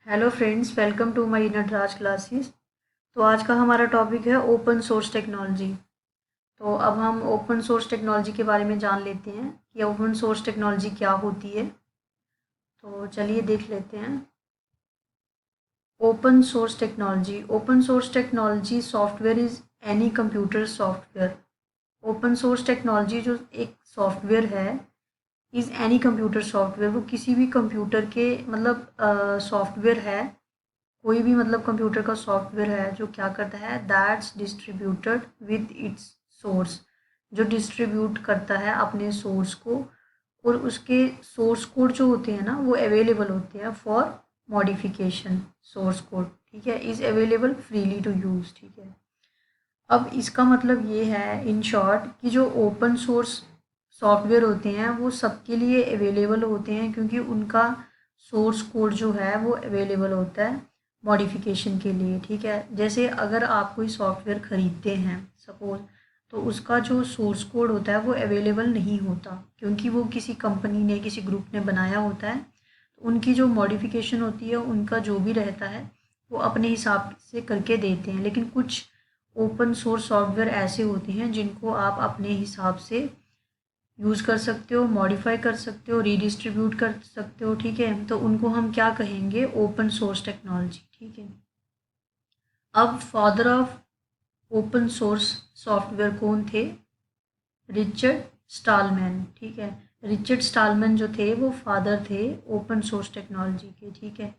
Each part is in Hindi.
Hello friends, welcome to my Nataraj classes. तो आज का हमारा टॉपिक है ओपन सोर्स टेक्नोलॉजी। तो अब हम ओपन सोर्स टेक्नोलॉजी के बारे में जान लेते हैं कि ओपन सोर्स टेक्नोलॉजी क्या होती है। तो चलिए देख लेते हैं। Open source technology software is any computer software. Open source technology जो एक सॉफ्टवेयर है, इज़ एनी कंप्यूटर सॉफ्टवेयर, वो किसी भी कंप्यूटर के सॉफ्टवेयर है। कोई भी कंप्यूटर का सॉफ्टवेयर है जो क्या करता है, that's distributed with its source, जो डिस्ट्रीब्यूट करता है अपने सोर्स को, और उसके सोर्स कोड जो होते हैं ना वो अवेलेबल होते हैं फॉर मॉडिफिकेशन। सोर्स कोड ठीक है, is available freely to use. ठीक है, अब इसका मतलब ये है इन शॉर्ट कि जो ओपन सोर्स सॉफ्टवेयर होते हैं वो सबके लिए अवेलेबल होते हैं, क्योंकि उनका सोर्स कोड जो है वो अवेलेबल होता है मॉडिफिकेशन के लिए। ठीक है, जैसे अगर आप कोई सॉफ्टवेयर ख़रीदते हैं सपोज़, तो उसका जो सोर्स कोड होता है वो अवेलेबल नहीं होता, क्योंकि वो किसी कंपनी ने किसी ग्रुप ने बनाया होता है। तो उनकी जो मॉडिफिकेशन होती है, उनका जो भी रहता है वो अपने हिसाब से करके देते हैं। लेकिन कुछ ओपन सोर्स सॉफ्टवेयर ऐसे होते हैं जिनको आप अपने हिसाब से यूज़ कर सकते हो, मॉडिफाई कर सकते हो, रीडिस्ट्रीब्यूट कर सकते हो। ठीक है, तो उनको हम क्या कहेंगे, ओपन सोर्स टेक्नोलॉजी। ठीक है, अब father of open source software कौन थे? रिचर्ड स्टालमैन। ठीक है, रिचर्ड स्टालमैन जो थे वो फादर थे ओपन सोर्स टेक्नोलॉजी के। ठीक है,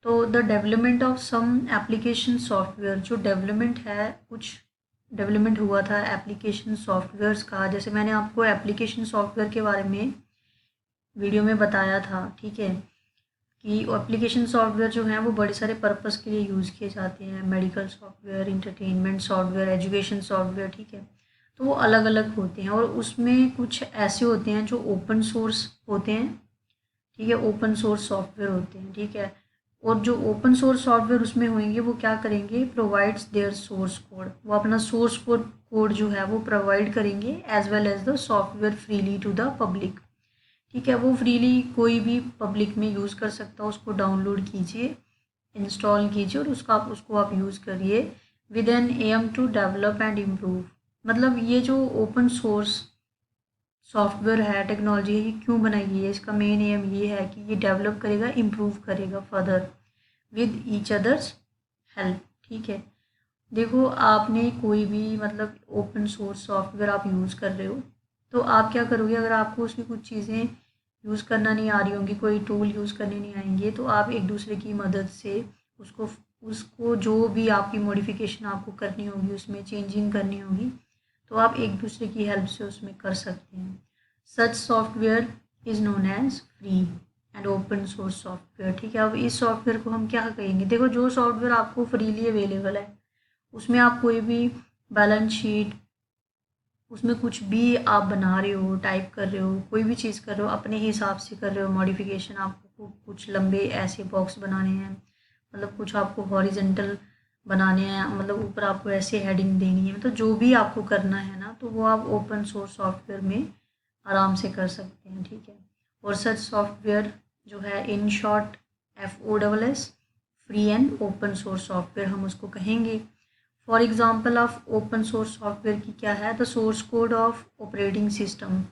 तो the development of some application software, जो डेवलपमेंट है, कुछ डेवलपमेंट हुआ था एप्लीकेशन सॉफ्टवेयर्स का, जैसे मैंने आपको एप्लीकेशन सॉफ्टवेयर के बारे में वीडियो में बताया था। ठीक है, कि एप्लीकेशन सॉफ्टवेयर जो हैं वो बड़े सारे पर्पस के लिए यूज़ किए जाते हैं, medical software, entertainment software, education software. ठीक है, तो वो अलग अलग होते हैं, और उसमें कुछ ऐसे होते हैं जो ओपन सोर्स होते हैं। ठीक है, ओपन सोर्स सॉफ्टवेयर होते हैं। ठीक है, और जो ओपन सोर्स सॉफ्टवेयर उसमें होंगे वो क्या करेंगे, प्रोवाइड्स देयर सोर्स कोड, वो अपना सोर्स कोड जो है वो प्रोवाइड करेंगे as well as the software freely to the public. ठीक है, वो फ्रीली कोई भी पब्लिक में यूज़ कर सकता है, उसको डाउनलोड कीजिए, इंस्टॉल कीजिए, और उसको आप यूज़ करिए with an aim to develop and improve. मतलब ये जो ओपन सोर्स सॉफ्टवेयर है, टेक्नोलॉजी है, ये क्यों बनाई गई है, इसका मेन एम ये है कि ये डेवलप करेगा, इम्प्रूव करेगा further with each others help. ठीक है, देखो आपने कोई भी ओपन सोर्स सॉफ्टवेयर आप यूज़ कर रहे हो, तो आप क्या करोगे, अगर आपको उसकी कुछ चीज़ें यूज़ करना नहीं आ रही होंगी, कोई टूल यूज़ करने नहीं आएंगे, तो आप एक दूसरे की मदद से उसको उसको जो भी आपकी मॉडिफिकेशन आपको करनी होगी, उसमें चेंजिंग करनी होगी, तो आप एक दूसरे की हेल्प से उसमें कर सकते हैं। Such software is known as free and open source software. ठीक है, अब इस सॉफ्टवेयर को हम क्या कहेंगे, देखो जो सॉफ्टवेयर आपको फ्रीली अवेलेबल है, उसमें आप कोई भी बैलेंस शीट, उसमें कुछ भी आप बना रहे हो, टाइप कर रहे हो, कोई भी चीज़ कर रहे हो, अपने हिसाब से कर रहे हो मॉडिफिकेशन। आपको कुछ लंबे ऐसे बॉक्स बनाने हैं, कुछ आपको हॉरिजेंटल बनाने हैं, ऊपर आपको ऐसे हेडिंग देनी है, जो भी आपको करना है ना, तो वो आप ओपन सोर्स सॉफ्टवेयर में आराम से कर सकते हैं। ठीक है, और सच सॉफ्टवेयर जो है in short FOSS, free and open source software हम उसको कहेंगे। For example of open source software की क्या है, the source code of operating system.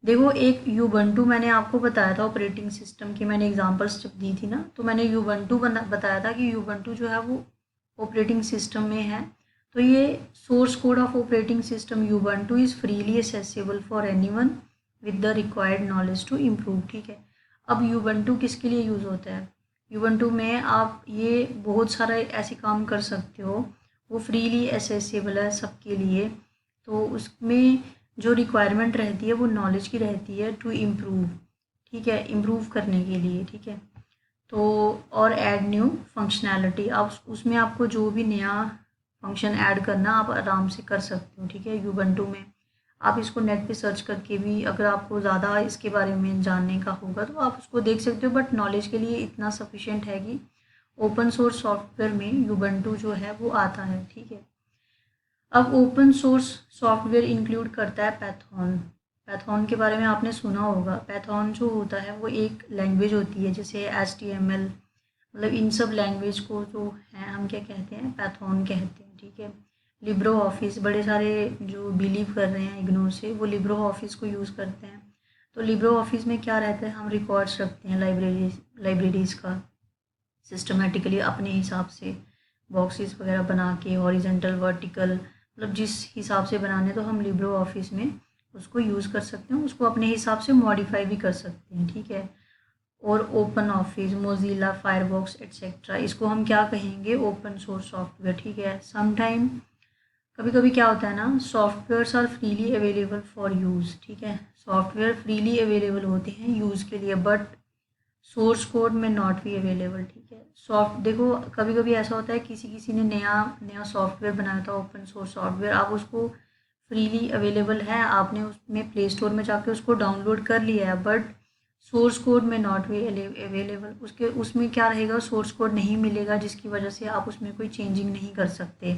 देखो एक यूबंटू मैंने आपको बताया था, ऑपरेटिंग सिस्टम की मैंने एग्जांपल्स जब दी थी ना, तो मैंने यूबंटू बताया था कि यूबंटू जो है वो ऑपरेटिंग सिस्टम में है। तो ये source code of operating system Ubuntu is freely accessible for anyone with the required knowledge to improve. ठीक है, अब यूबंटू किसके लिए यूज़ होता है, यूबंटू में आप ये बहुत सारा ऐसे काम कर सकते हो, वो फ्रीली एसेसिबल है सबके लिए। तो उसमें जो रिक्वायरमेंट रहती है वो नॉलेज की रहती है टू इम्प्रूव। ठीक है, इम्प्रूव करने के लिए। ठीक है, तो और ऐड न्यू फंक्शनैलिटी, आप उसमें आपको जो भी नया फंक्शन ऐड करना आप आराम से कर सकते हो। ठीक है, यूबंटू में आप इसको नेट पे सर्च करके भी, अगर आपको ज़्यादा इसके बारे में जानने का होगा तो आप उसको देख सकते हो, बट नॉलेज के लिए इतना सफिशेंट है कि ओपन सोर्स सॉफ्टवेयर में यूबंटू जो है वो आता है। ठीक है, अब ओपन सोर्स सॉफ्टवेयर इंक्लूड करता है पैथॉन। पैथॉन के बारे में आपने सुना होगा। पैथॉन जो होता है वो एक लैंग्वेज होती है, जैसे HTML, मतलब इन सब लैंग्वेज को जो है हम क्या कहते हैं, पैथॉन कहते हैं, ठीक है। लिब्रो ऑफिस, बड़े सारे जो बिलीव कर रहे हैं इग्नोर से, वो लिब्रो ऑफिस को यूज़ करते हैं। तो लिब्रो ऑफिस में क्या रहता है, हम रिकॉर्ड्स रखते हैं लाइब्रेरीज़ का सिस्टमेटिकली अपने हिसाब से, बॉक्सेस वगैरह बना के, हॉरिजेंटल वर्टिकल, मतलब जिस हिसाब से बनाने, तो हम लिब्रो ऑफिस में उसको यूज़ कर सकते हैं, उसको अपने हिसाब से मॉडिफाई भी कर सकते हैं, ठीक है। और open office, Mozilla, firebox etcetera, इसको हम क्या कहेंगे, ओपन सोर्स सॉफ्टवेयर, ठीक है। समटाइम कभी कभी क्या होता है ना, softwares are freely available for use, ठीक है। सॉफ्टवेयर फ्रीली अवेलेबल होते हैं यूज़ के लिए, बट सोर्स कोड में नॉट बी अवेलेबल, ठीक है। देखो कभी कभी ऐसा होता है, किसी किसी ने नया नया सॉफ्टवेयर बनाया था, ओपन सोर्स सॉफ्टवेयर, आप उसको फ्रीली अवेलेबल है, आपने उसमें प्ले स्टोर में जाके उसको डाउनलोड कर लिया है, बट सोर्स कोड में नॉट बी अवेलेबल, उसके उसमें क्या रहेगा, सोर्स कोड नहीं मिलेगा, जिसकी वजह से आप उसमें कोई चेंजिंग नहीं कर सकते।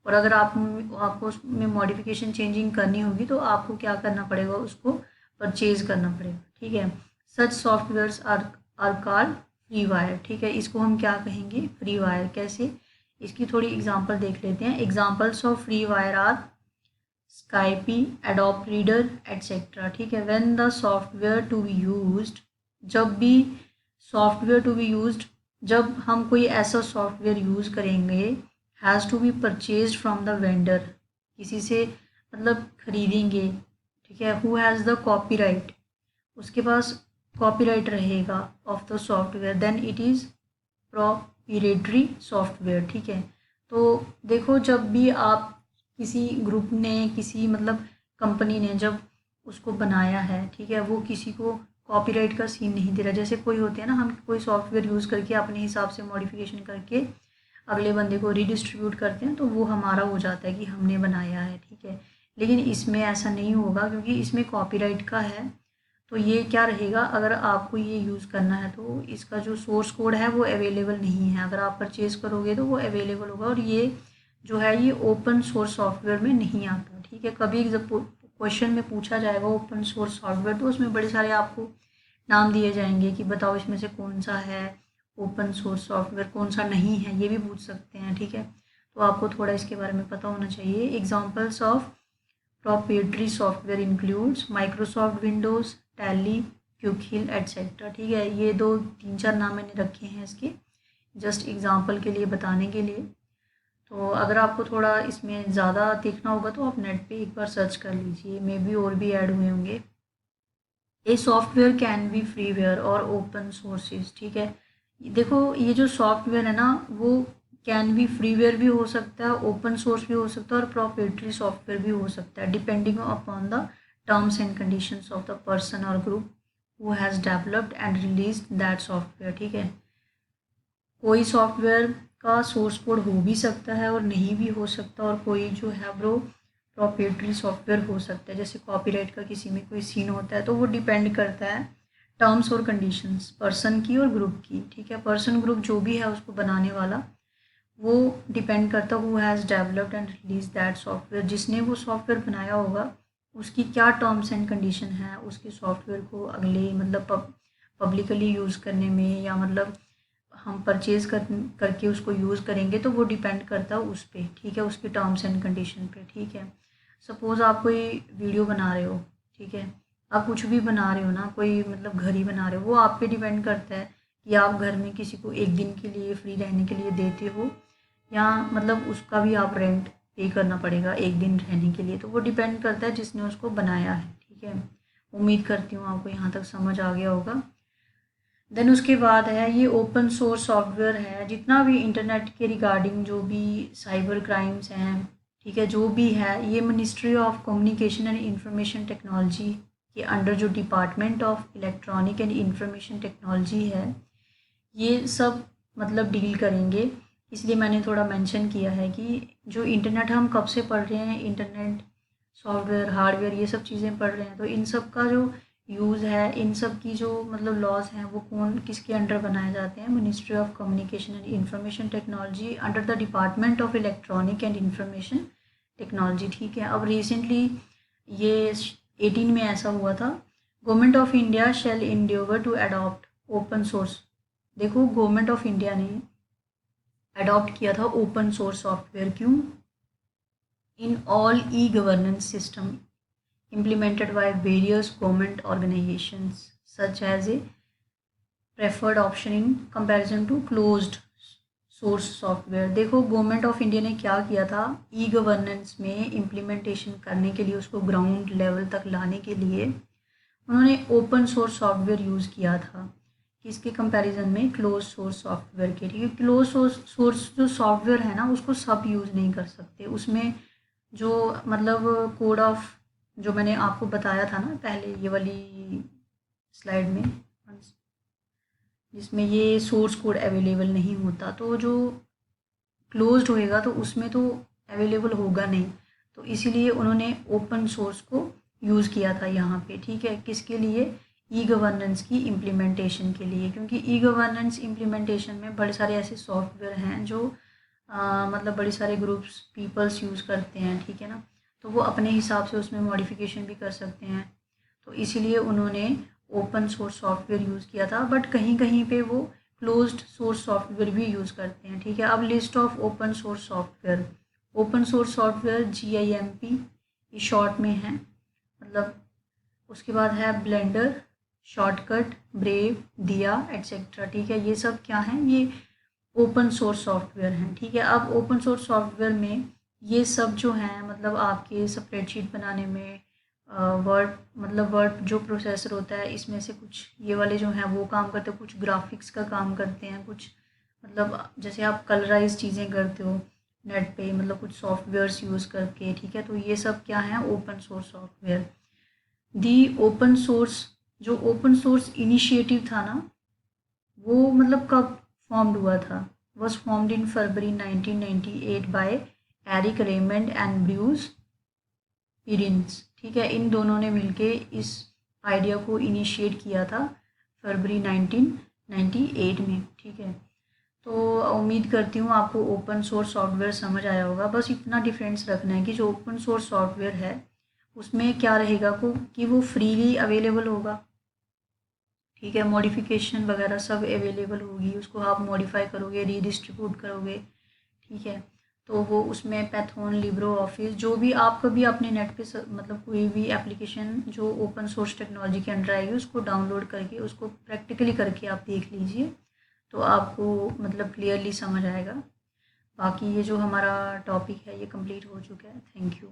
और अगर आपको उसमें मॉडिफिकेशन चेंजिंग करनी होगी, तो आपको क्या करना पड़ेगा, उसको परचेज करना पड़ेगा, ठीक है। Such softwares are called freeware, ठीक है। इसको हम क्या कहेंगे, फ्री वायर। कैसे, इसकी थोड़ी एग्जांपल देख लेते हैं। Examples of freeware are Skype, Adobe Reader etcetera, ठीक है। When the software to be used, जब भी सॉफ्टवेयर टू बी यूज्ड, जब हम कोई ऐसा सॉफ्टवेयर यूज़ करेंगे, has to be purchase from the vendor, किसी से मतलब खरीदेंगे, ठीक है। हु हैज़ द कॉपीराइट, उसके पास कॉपीराइट रहेगा of the software, then it is proprietary software, ठीक है। तो देखो, जब भी आप किसी ग्रुप ने, किसी मतलब कंपनी ने जब उसको बनाया है, ठीक है, वो किसी को कॉपीराइट का सीन नहीं दे रहा। जैसे कोई होते हैं ना, हम कोई सॉफ्टवेयर यूज़ करके अपने हिसाब से मॉडिफिकेशन करके अगले बंदे को रीडिस्ट्रीब्यूट करते हैं, तो वो हमारा हो जाता है कि हमने बनाया है, ठीक है। लेकिन इसमें ऐसा नहीं होगा, क्योंकि इसमें कॉपीराइट का है। तो ये क्या रहेगा, अगर आपको ये यूज़ करना है, तो इसका जो सोर्स कोड है वो अवेलेबल नहीं है। अगर आप परचेज़ करोगे तो वो अवेलेबल होगा, और ये जो है ये ओपन सोर्स सॉफ्टवेयर में नहीं आता, ठीक है। कभी जब क्वेश्चन में पूछा जाएगा ओपन सोर्स सॉफ्टवेयर, तो उसमें बड़े सारे आपको नाम दिए जाएंगे कि बताओ इसमें से कौन सा है ओपन सोर्स सॉफ्टवेयर, कौन सा नहीं है, ये भी पूछ सकते हैं, ठीक है। तो आपको थोड़ा इसके बारे में पता होना चाहिए। Examples of proprietary software includes Microsoft Windows, tally, quick hill etcetera, ठीक है। ये दो तीन चार नाम मैंने रखे हैं इसके, जस्ट एग्जांपल के लिए, बताने के लिए। तो अगर आपको थोड़ा इसमें ज़्यादा देखना होगा, तो आप नेट पे एक बार सर्च कर लीजिए, मे बी और भी ऐड हुए होंगे। A software can be freeware और ओपन सोर्सेज, ठीक है। देखो, ये जो सॉफ्टवेयर है ना, वो कैन बी फ्रीवेयर भी हो सकता है, ओपन सोर्स भी हो सकता है, और प्रोप्राइटरी सॉफ्टवेयर भी हो सकता है, depending upon the terms and conditions of the person और group who has developed and released that software, ठीक है। कोई सॉफ्टवेयर का सोर्स कोड हो भी सकता है और नहीं भी हो सकता, और कोई जो है वो प्रोप्राइटरी सॉफ्टवेयर हो सकता है। जैसे कॉपीराइट का किसी में कोई सीन होता है, तो वो डिपेंड करता है टर्म्स और कंडीशंस पर्सन की और ग्रुप की, ठीक है। पर्सन ग्रुप जो भी है उसको बनाने वाला, वो डिपेंड करता है who has developed and release that software, जिसने वो सॉफ्टवेयर बनाया होगा उसकी क्या टर्म्स एंड कंडीशन है उसके सॉफ्टवेयर को अगले मतलब पब्लिकली यूज़ करने में, या मतलब हम परचेज़ करके उसको यूज़ करेंगे, तो वो डिपेंड करता है उस पर, ठीक है, उसकी टर्म्स एंड कंडीशन पे, ठीक है। सपोज़ आप कोई वीडियो बना रहे हो, ठीक है, आप कुछ भी बना रहे हो ना, कोई मतलब घर ही बना रहे हो, वो आप पे डिपेंड करता है कि आप घर में किसी को एक दिन के लिए फ्री रहने के लिए देते हो, या मतलब उसका भी आप रेंट पे करना पड़ेगा एक दिन रहने के लिए। तो वो डिपेंड करता है जिसने उसको बनाया है, ठीक है। उम्मीद करती हूँ आपको यहाँ तक समझ आ गया होगा। देन उसके बाद है ये ओपन सोर्स सॉफ्टवेयर है, जितना भी इंटरनेट के रिगार्डिंग जो भी साइबर क्राइम्स हैं, ठीक है, जो भी है, ये ministry of communication and information technology के अंडर जो department of electronic and information technology है, ये सब मतलब डील करेंगे। इसलिए मैंने थोड़ा मेंशन किया है कि जो इंटरनेट हम कब से पढ़ रहे हैं, इंटरनेट सॉफ्टवेयर हार्डवेयर ये सब चीज़ें पढ़ रहे हैं, तो इन सब का जो यूज़ है, इन सब की जो मतलब लॉज हैं, वो कौन किसके अंडर बनाए जाते हैं, ministry of communication and information technology under the department of electronic and information technology, ठीक है। अब रिसेंटली ये 18 में ऐसा हुआ था, government of India shall endeavour to adopt open source देखो गवर्नमेंट ऑफ इंडिया ने अडॉप्ट किया था ओपन सोर्स सॉफ्टवेयर, क्यों? In all e governance system implemented by various government organizations such as a preferred option in comparison to closed source software। देखो गवर्नमेंट ऑफ इंडिया ने क्या किया था, ई गवर्नेंस में इम्प्लीमेंटेशन करने के लिए, उसको ग्राउंड लेवल तक लाने के लिए उन्होंने ओपन सोर्स सॉफ्टवेयर यूज़ किया था, किसके कंपैरिजन में? क्लोज सोर्स सॉफ्टवेयर के। ठीक है, क्लोज सोर्स जो सॉफ्टवेयर है ना उसको सब यूज़ नहीं कर सकते, उसमें जो मतलब कोड ऑफ, जो मैंने आपको बताया था ना पहले ये वाली स्लाइड में, जिसमें ये सोर्स कोड अवेलेबल नहीं होता, तो जो क्लोज्ड होएगा तो उसमें तो अवेलेबल होगा नहीं, तो इसीलिए उन्होंने ओपन सोर्स को यूज़ किया था यहाँ पे। ठीक है, किसके लिए? ई गवर्नेंस की इम्प्लीमेंटेशन के लिए, क्योंकि ई गवर्नेंस इम्प्लीमेंटेशन में बड़े सारे ऐसे सॉफ्टवेयर हैं जो मतलब बड़े सारे ग्रुप्स पीपल्स यूज़ करते हैं। ठीक है ना, तो वो अपने हिसाब से उसमें मॉडिफिकेशन भी कर सकते हैं, तो इसीलिए उन्होंने ओपन सोर्स सॉफ्टवेयर यूज़ किया था। बट कहीं कहीं पे वो क्लोज्ड सोर्स सॉफ्टवेयर भी यूज़ करते हैं। ठीक है, अब list of open source software, open source software GIMP इस शॉर्ट में है, मतलब उसके बाद है ब्लेंडर, शॉर्टकट, ब्रेव, दिया एट्सेट्रा। ठीक है, ये सब क्या हैं? ये ओपन सोर्स सॉफ्टवेयर हैं। ठीक है, अब ओपन सोर्स सॉफ्टवेयर में ये सब जो हैं, मतलब आपके स्प्रेडशीट बनाने में वर्ड, मतलब वर्ड जो प्रोसेसर होता है इसमें से कुछ ये वाले जो हैं वो काम करते हैं, कुछ ग्राफिक्स का काम करते हैं, कुछ मतलब जैसे आप कलराइज चीज़ें करते हो नेट पे, मतलब कुछ सॉफ्टवेयर्स यूज़ करके। ठीक है, तो ये सब क्या है? Open source software. The open source, जो ओपन सोर्स इनिशिएटिव था ना, वो मतलब कब फॉर्म्ड हुआ था? Was formed in February 1998 by Eric Raymond and Bruce Perens. ठीक है, इन दोनों ने मिलके इस आइडिया को इनिशिएट किया था फरवरी 1998 में। ठीक है, तो उम्मीद करती हूँ आपको ओपन सोर्स सॉफ्टवेयर समझ आया होगा। बस इतना डिफरेंस रखना है कि जो ओपन सोर्स सॉफ्टवेयर है उसमें क्या रहेगा को कि वो फ्रीली अवेलेबल होगा। ठीक है, मॉडिफिकेशन वगैरह सब अवेलेबल होगी, उसको आप मॉडिफाई करोगे, रीडिस्ट्रीब्यूट करोगे। ठीक है, तो वो उसमें पैथॉन, लिब्रो ऑफिस, जो भी आप कभी अपने नेट पे मतलब कोई भी एप्लीकेशन जो ओपन सोर्स टेक्नोलॉजी के अंडर आएगी उसको डाउनलोड करके उसको प्रैक्टिकली करके आप देख लीजिए, तो आपको मतलब क्लियरली समझ आएगा। बाकी ये जो हमारा टॉपिक है ये कंप्लीट हो चुका है। Thank you.